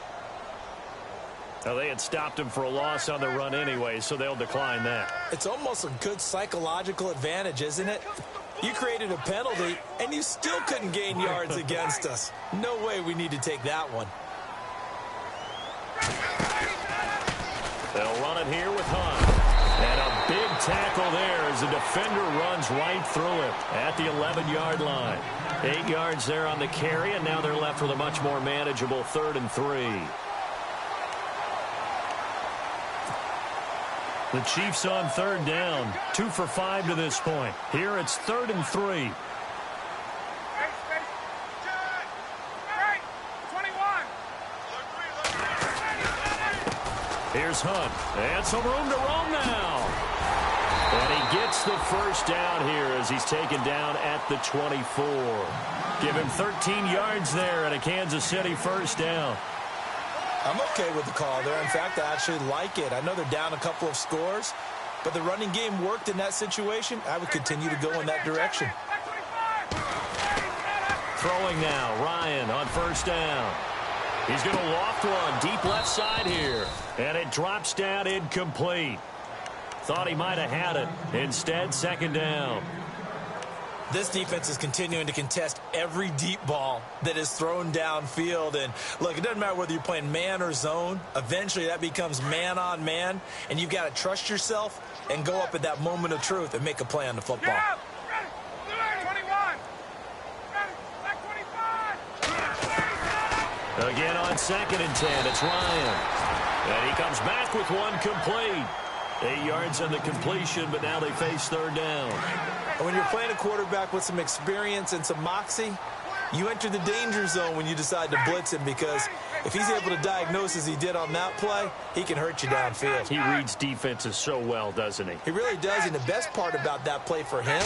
[SPEAKER 2] Now, they had stopped him for a loss on the run anyway, so they'll decline that.
[SPEAKER 3] It's almost a good psychological advantage, isn't it? You created a penalty, and you still couldn't gain yards against us. No way we need to take that one.
[SPEAKER 2] They'll run it here with Hunt. And a big tackle there as the defender runs right through it at the 11-yard line. 8 yards there on the carry, and now they're left with a much more manageable 3rd and 3. The Chiefs on third down, 2 for 5 to this point. Here it's 3rd and 3. Here's Hunt. And some room to roam now. And he gets the first down here as he's taken down at the 24. Give him 13 yards there and a Kansas City first down.
[SPEAKER 3] I'm okay with the call there. In fact, I actually like it. I know they're down a couple of scores, but the running game worked in that situation. I would continue to go in that direction.
[SPEAKER 2] Throwing now, Ryan on first down. He's going to loft one deep left side here, and it drops down incomplete. Thought he might have had it. Instead, second down.
[SPEAKER 3] This defense is continuing to contest every deep ball that is thrown downfield. And, look, it doesn't matter whether you're playing man or zone. Eventually, that becomes man on man, and you've got to trust yourself and go up at that moment of truth and make a play on the football.
[SPEAKER 2] Again on 2nd and 10, it's Ryan. And he comes back with one complete. 8 yards on the completion, but now they face third down.
[SPEAKER 3] When you're playing a quarterback with some experience and some moxie, you enter the danger zone when you decide to blitz him, because if he's able to diagnose as he did on that play, he can hurt you downfield.
[SPEAKER 2] He reads defenses so well, doesn't he?
[SPEAKER 3] He really does, and the best part about that play for him,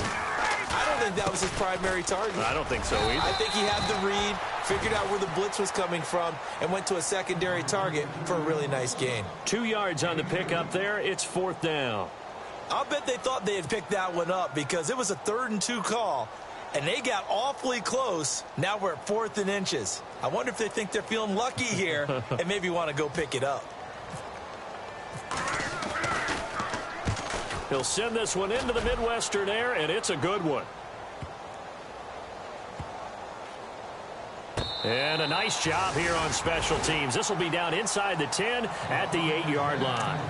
[SPEAKER 3] I don't think that was his primary target.
[SPEAKER 2] I don't think so either.
[SPEAKER 3] I think he had the read, figured out where the blitz was coming from, and went to a secondary target for a really nice gain.
[SPEAKER 2] 2 yards on the pickup there. It's 4th down.
[SPEAKER 3] I'll bet they thought they had picked that one up, because it was a 3rd and 2 call, and they got awfully close. Now we're at 4th and inches. I wonder if they think they're feeling lucky here and maybe want to go pick it up.
[SPEAKER 2] He'll send this one into the Midwestern air, and it's a good one. And a nice job here on special teams. This will be down inside the 10 at the 8-yard line.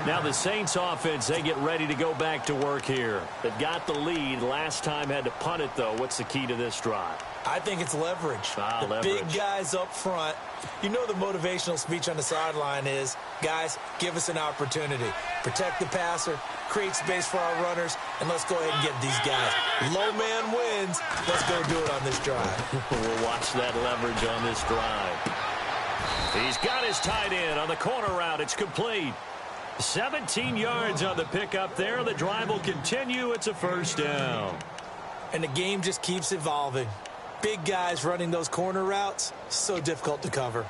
[SPEAKER 2] Now the Saints offense, they get ready to go back to work here. They've got the lead. Last time had to punt it, though. What's the key to this drive?
[SPEAKER 3] I think it's leverage. The big guys up front. You know the motivational speech on the sideline is, guys, give us an opportunity. Protect the passer, create space for our runners, and let's go ahead and get these guys. Low man wins. Let's go do it on this drive.
[SPEAKER 2] We'll watch that leverage on this drive. He's got his tight end on the corner route. It's complete. 17 yards on the pickup there. The drive will continue. It's a first down.
[SPEAKER 3] And the game just keeps evolving. Big guys running those corner routes, so difficult to cover.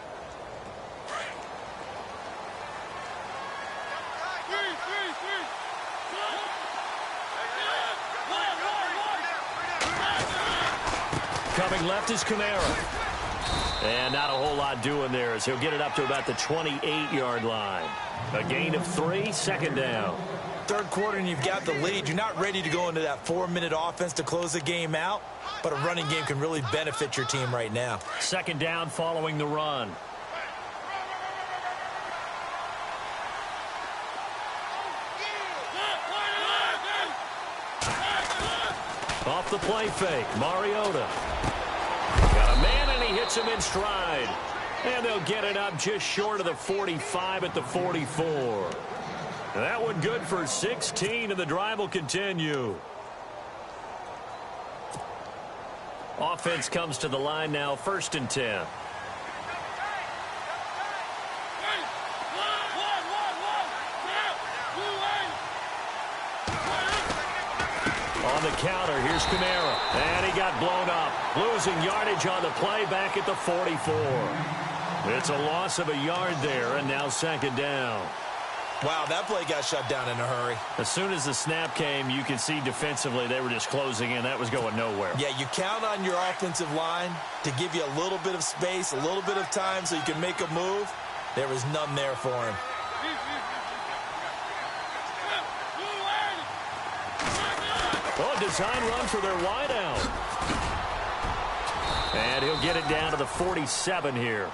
[SPEAKER 2] Coming left is Kamara. And not a whole lot doing there as he'll get it up to about the 28-yard line. A gain of 3, second down.
[SPEAKER 3] Third quarter and you've got the lead. You're not ready to go into that 4-minute offense to close the game out, but a running game can really benefit your team right now.
[SPEAKER 2] Second down following the run. Off the play fake, Mariota. Got a man and he hits him in stride. And they'll get it up just short of the 45 at the 44. That one good for 16, and the drive will continue. Offense comes to the line now, 1st and 10. On the counter, here's Kamara. And he got blown up. Losing yardage on the play back at the 44. It's a loss of a yard there, and now second down.
[SPEAKER 3] Wow, that play got shut down in a hurry.
[SPEAKER 2] As soon as the snap came, you could see defensively they were just closing in. That was going nowhere.
[SPEAKER 3] Yeah, you count on your offensive line to give you a little bit of space, a little bit of time so you can make a move. There was none there for him.
[SPEAKER 2] Oh, design run for their wideout. And he'll get it down to the 47 here.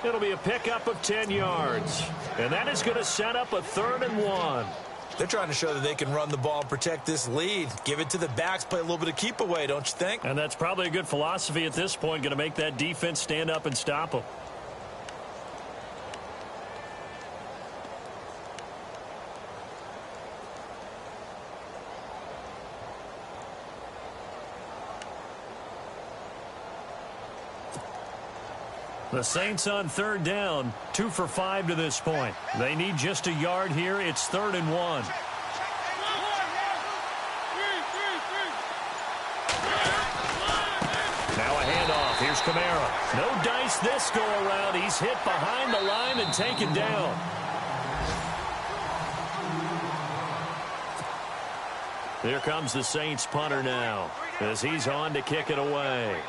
[SPEAKER 2] It'll be a pickup of 10 yards. And that is going to set up a 3rd and 1.
[SPEAKER 3] They're trying to show that they can run the ball and protect this lead. Give it to the backs, play a little bit of keep away, don't you think?
[SPEAKER 2] And that's probably a good philosophy at this point, going to make that defense stand up and stop them. The Saints on 3rd down, 2 for 5 to this point. They need just a yard here. It's 3rd and 1. Now a handoff. Here's Kamara. No dice this go around. He's hit behind the line and taken down. Here comes the Saints punter now as he's on to kick it away.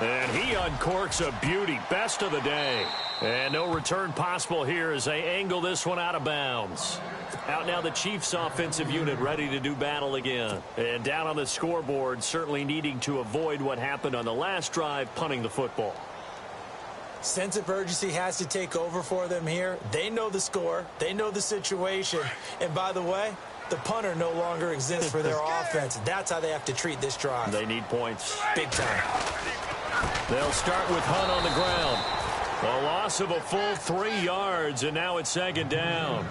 [SPEAKER 2] And he uncorks a beauty. Best of the day. And no return possible here as they angle this one out of bounds. Out now the Chiefs offensive unit ready to do battle again. And down on the scoreboard, certainly needing to avoid what happened on the last drive, punting the football.
[SPEAKER 3] Sense of urgency has to take over for them here. They know the score. They know the situation. And by the way, the punter no longer exists for their offense. That's how they have to treat this drive.
[SPEAKER 2] They need points.
[SPEAKER 3] Big time.
[SPEAKER 2] They'll start with Hunt on the ground. A loss of a full 3 yards, and now it's second down.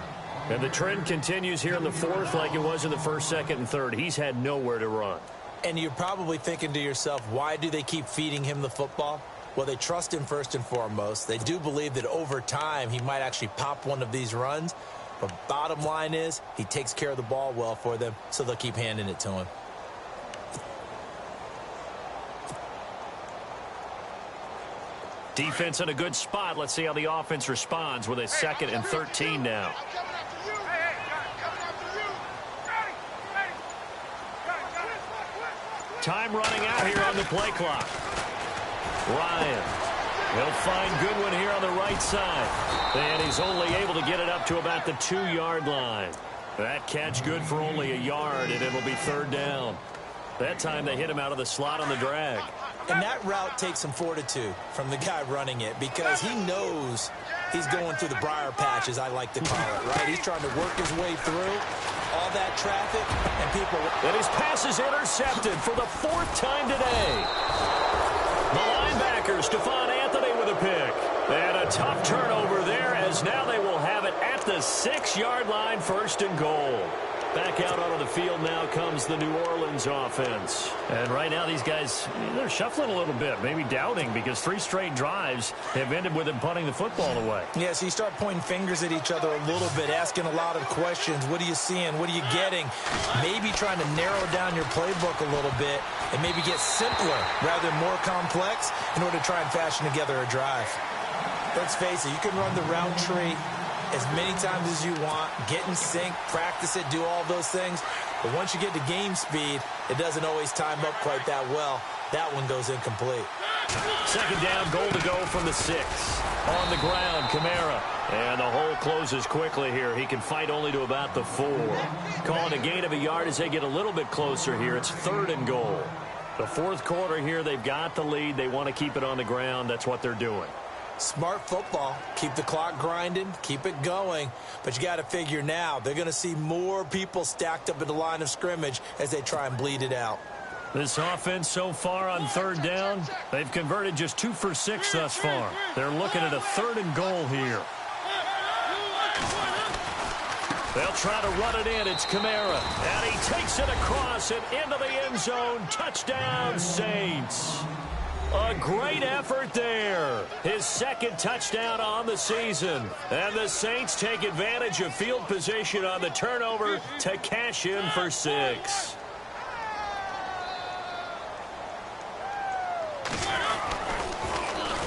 [SPEAKER 2] And the trend continues here in the 4th like it was in the 1st, 2nd, and 3rd. He's had nowhere to run.
[SPEAKER 3] And you're probably thinking to yourself, why do they keep feeding him the football? Well, they trust him first and foremost. They do believe that over time he might actually pop one of these runs. But bottom line is he takes care of the ball well for them, so they'll keep handing it to him.
[SPEAKER 2] Defense in a good spot. Let's see how the offense responds with a 2nd and 13 now. Time running out here on the play clock. Ryan. He'll find Goodwin here on the right side. And he's only able to get it up to about the 2-yard line. That catch good for only a yard, and it'll be 3rd down. That time they hit him out of the slot on the drag.
[SPEAKER 3] And that route takes some fortitude from the guy running it because he knows he's going through the briar patch, as I like to call it, right? He's trying to work his way through all that traffic, and people...
[SPEAKER 2] And his pass is intercepted for the 4th time today. The linebacker, Stephon Anthony, with a pick. And a tough turnover there, as now they will have it at the 6-yard line, 1st and goal. Back out onto the field now comes the New Orleans offense. And right now these guys, they're shuffling a little bit, maybe doubting, because 3 straight drives have ended with them punting the football away.
[SPEAKER 3] Yeah, so you start pointing fingers at each other a little bit, asking a lot of questions. What are you seeing? What are you getting? Maybe trying to narrow down your playbook a little bit and maybe get simpler rather than more complex in order to try and fashion together a drive. Let's face it, you can run the route tree as many times as you want, get in sync, practice it, do all those things. But once you get to game speed, it doesn't always time up quite that well. That one goes incomplete.
[SPEAKER 2] 2nd down, goal to go from the 6. On the ground, Kamara. And the hole closes quickly here. He can fight only to about the 4. Calling a gain of a yard as they get a little bit closer here. It's 3rd and goal. The 4th quarter here, they've got the lead. They want to keep it on the ground. That's what they're doing.
[SPEAKER 3] Smart football. Keep the clock grinding. Keep it going. But you got to figure now they're going to see more people stacked up at the line of scrimmage as they try and bleed it out.
[SPEAKER 2] This offense so far on 3rd down, they've converted just 2 for 6 thus far. They're looking at a 3rd and goal here. They'll try to run it in. It's Kamara. And he takes it across and into the end zone. Touchdown, Saints. A great effort there. His 2nd touchdown on the season. And the Saints take advantage of field position on the turnover to cash in for 6.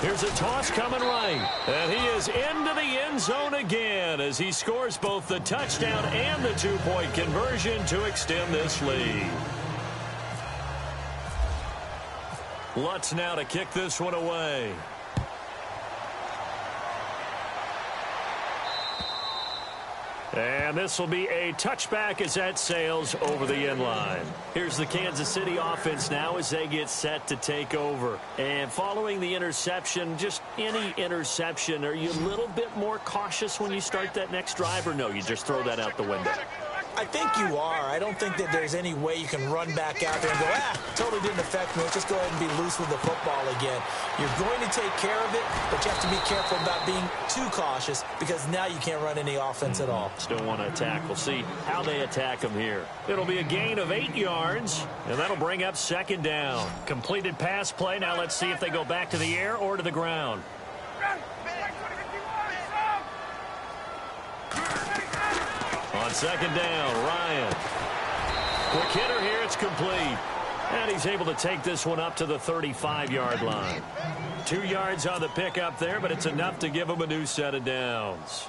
[SPEAKER 2] Here's a toss coming right. And he is into the end zone again as he scores both the touchdown and the 2-point conversion to extend this lead. Lutz now to kick this one away. And this will be a touchback as that sails over the end line. Here's the Kansas City offense now as they get set to take over. And following the interception, just any interception, are you a little bit more cautious when you start that next drive, or no, you just throw that out the window?
[SPEAKER 3] I think you are. I don't think that there's any way you can run back out there and go, totally didn't affect me. Let's just go ahead and be loose with the football again. You're going to take care of it, but you have to be careful about being too cautious because now you can't run any offense at all.
[SPEAKER 2] Still want to attack. We'll see how they attack them here. It'll be a gain of 8 yards, and that'll bring up 2nd down. Completed pass play. Now let's see if they go back to the air or to the ground. On 2nd down, Ryan. Quick hitter here, it's complete. And he's able to take this one up to the 35-yard line. 2 yards on the pickup there, but it's enough to give him a new set of downs.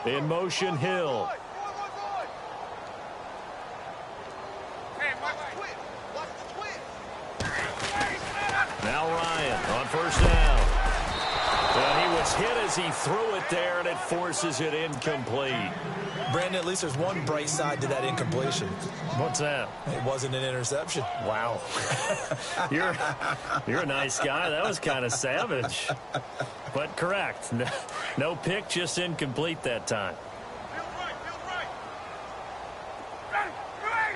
[SPEAKER 2] In motion, Hill. Now Ryan on 1st down. And he was hit as he threw it there, and it forces it incomplete.
[SPEAKER 3] Brandon, at least there's one bright side to that incompletion.
[SPEAKER 2] What's that?
[SPEAKER 3] It wasn't an interception.
[SPEAKER 2] Wow. You're a nice guy. That was kind of savage. But correct. No pick, just incomplete that time.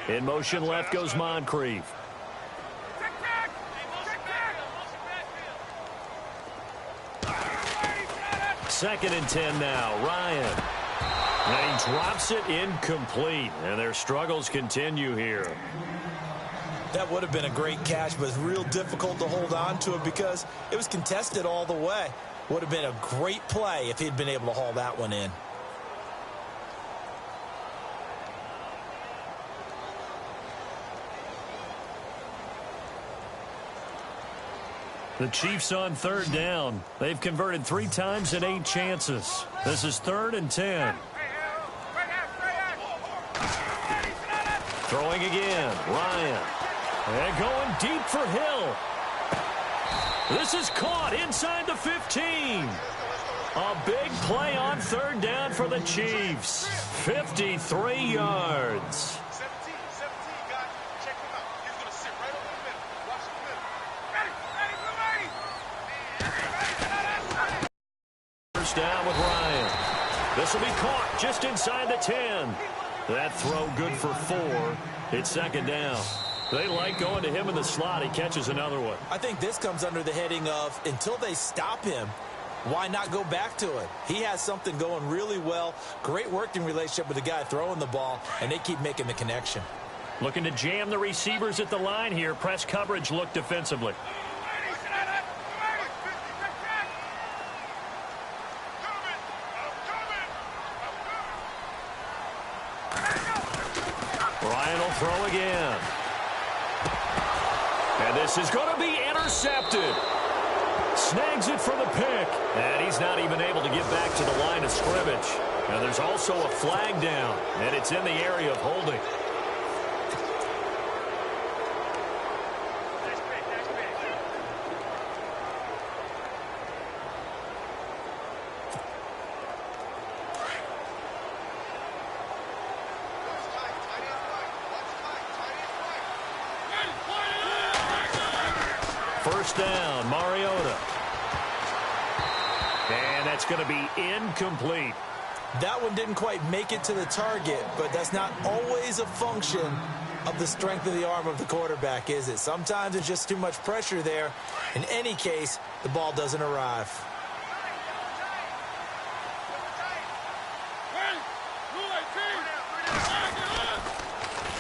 [SPEAKER 2] In motion left goes Moncrief. Second and 10 now. Ryan. And he drops it incomplete. And their struggles continue here.
[SPEAKER 3] That would have been a great catch, but it's real difficult to hold on to it because it was contested all the way. Would have been a great play if he'd been able to haul that one in.
[SPEAKER 2] The Chiefs on 3rd down. They've converted 3 times in 8 chances. This is 3rd and 10. Throwing again. Ryan. And going deep for Hill. This is caught inside the 15. A big play on third down for the Chiefs. 53 yards.
[SPEAKER 4] 17, guys. Check him out. He's going to sit right over the middle. Watch the middle. Ready.
[SPEAKER 2] First down with Ryan. This will be caught just inside the 10. That throw good for 4. It's second down. They like going to him in the slot. He catches another one.
[SPEAKER 3] I think this comes under the heading of until they stop him, why not go back to it? He has something going really well. Great working relationship with the guy throwing the ball, and they keep making the connection.
[SPEAKER 2] Looking to jam the receivers at the line here. Press coverage look defensively. Ryan will throw again. And this is going to be intercepted. Snags it for the pick. And he's not even able to get back to the line of scrimmage. Now there's also a flag down, and it's in the area of holding. First down, Mariota. And that's going to be incomplete.
[SPEAKER 3] That one didn't quite make it to the target, but that's not always a function of the strength of the arm of the quarterback, is it? Sometimes it's just too much pressure there. In any case, the ball doesn't arrive.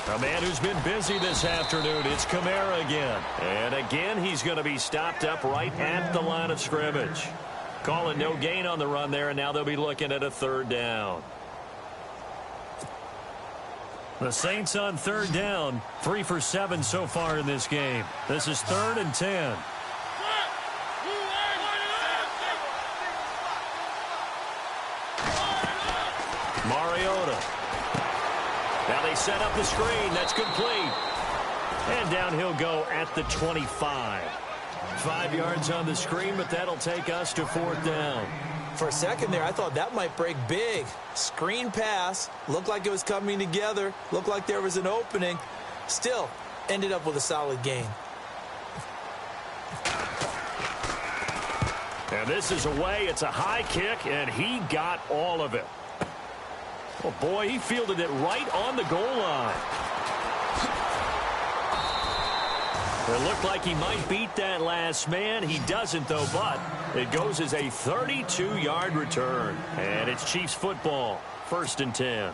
[SPEAKER 2] A man who's been busy this afternoon, it's Kamara again. And again, he's going to be stopped up right at the line of scrimmage. Calling no gain on the run there, and now they'll be looking at a third down. The Saints on third down, 3 for 7 so far in this game. This is 3rd and 10. Mariota. Now they set up the screen. That's complete. And down he'll go at the 25. 5 yards on the screen, but that'll take us to 4th down.
[SPEAKER 3] For a second there, I thought that might break big. Screen pass. Looked like it was coming together. Looked like there was an opening. Still, ended up with a solid gain.
[SPEAKER 2] And this is away. It's a high kick, and he got all of it. Oh, boy, he fielded it right on the goal line. It looked like he might beat that last man. He doesn't, though, but it goes as a 32-yard return. And it's Chiefs football, 1st and 10.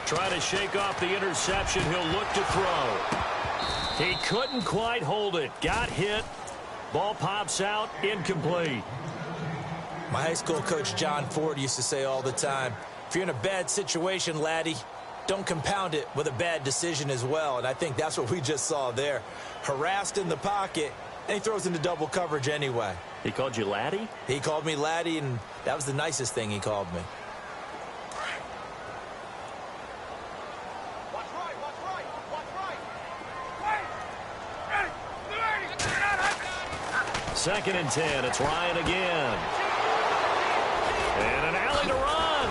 [SPEAKER 2] Trying to shake off the interception. He'll look to throw. He couldn't quite hold it. Got hit. Ball pops out. Incomplete.
[SPEAKER 3] My high school coach, John Ford, used to say all the time, if you're in a bad situation, laddie, don't compound it with a bad decision as well. And I think that's what we just saw there. Harassed in the pocket, and he throws into double coverage anyway.
[SPEAKER 2] He called you laddie?
[SPEAKER 3] He called me laddie, and that was the nicest thing he called me.
[SPEAKER 2] Second and 10. It's Ryan again. And an alley to run.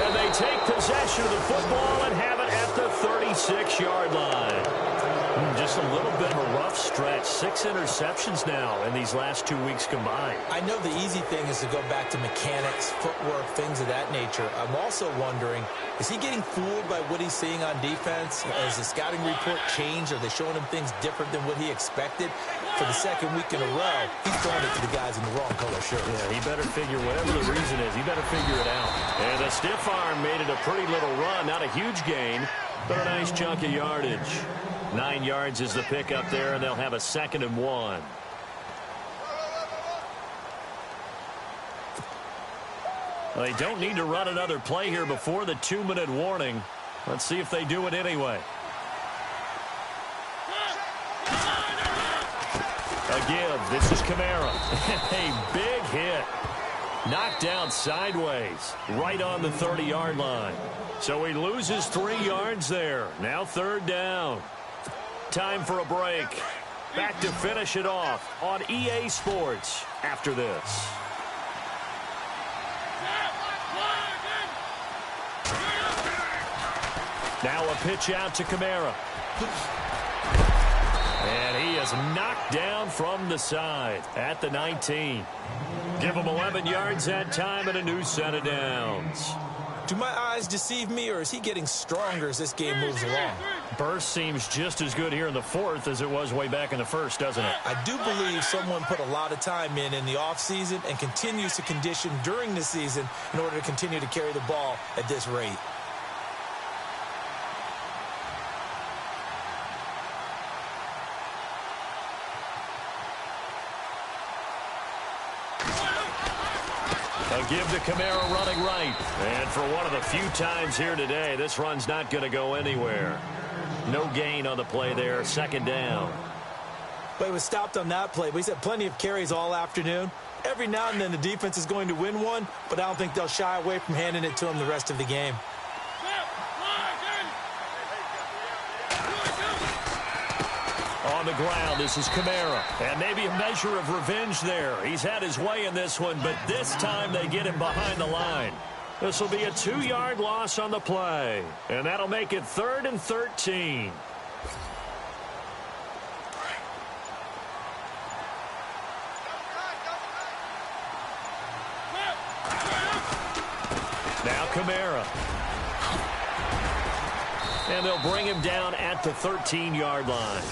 [SPEAKER 2] And they take possession of the football and have it at the 36-yard line. Just a little bit of a rough stretch. 6 interceptions now in these last 2 weeks combined.
[SPEAKER 3] I know the easy thing is to go back to mechanics, footwork, things of that nature. I'm also wondering, is he getting fooled by what he's seeing on defense? Has the scouting report changed? Are they showing him things different than what he expected? For the second week in a row, he's throwing it to the guys in the wrong color shirts.
[SPEAKER 2] Yeah, he better figure whatever the reason is. He better figure it out. And the stiff arm made it a pretty little run. Not a huge gain, but a nice chunk of yardage. 9 yards is the pick up there, and they'll have a 2nd and 1. Well, they don't need to run another play here before the 2-minute warning. Let's see if they do it anyway. A give. This is Kamara. A big hit. Knocked down sideways, right on the 30-yard line. So he loses 3 yards there. Now 3rd down. Time for a break. Back to finish it off on EA Sports after this. Now a pitch out to Kamara. And he is knocked down from the side at the 19. Give him 11 yards that time and a new set of downs.
[SPEAKER 3] Do my eyes deceive me, or is he getting stronger as this game moves along?
[SPEAKER 2] Burst seems just as good here in the 4th as it was way back in the 1st, doesn't it?
[SPEAKER 3] I do believe someone put a lot of time in the offseason and continues to condition during the season in order to continue to carry the ball at this rate.
[SPEAKER 2] A give to Kamara running right. And for one of the few times here today, this run's not going to go anywhere. No gain on the play there. 2nd down.
[SPEAKER 3] But he was stopped on that play. But he's had plenty of carries all afternoon. Every now and then the defense is going to win one, but I don't think they'll shy away from handing it to him the rest of the game.
[SPEAKER 2] On the ground, this is Kamara. And maybe a measure of revenge there. He's had his way in this one, but this time they get him behind the line. This will be a 2-yard loss on the play. And that'll make it 3rd and 13. Now Kamara. And they'll bring him down at the 13-yard line.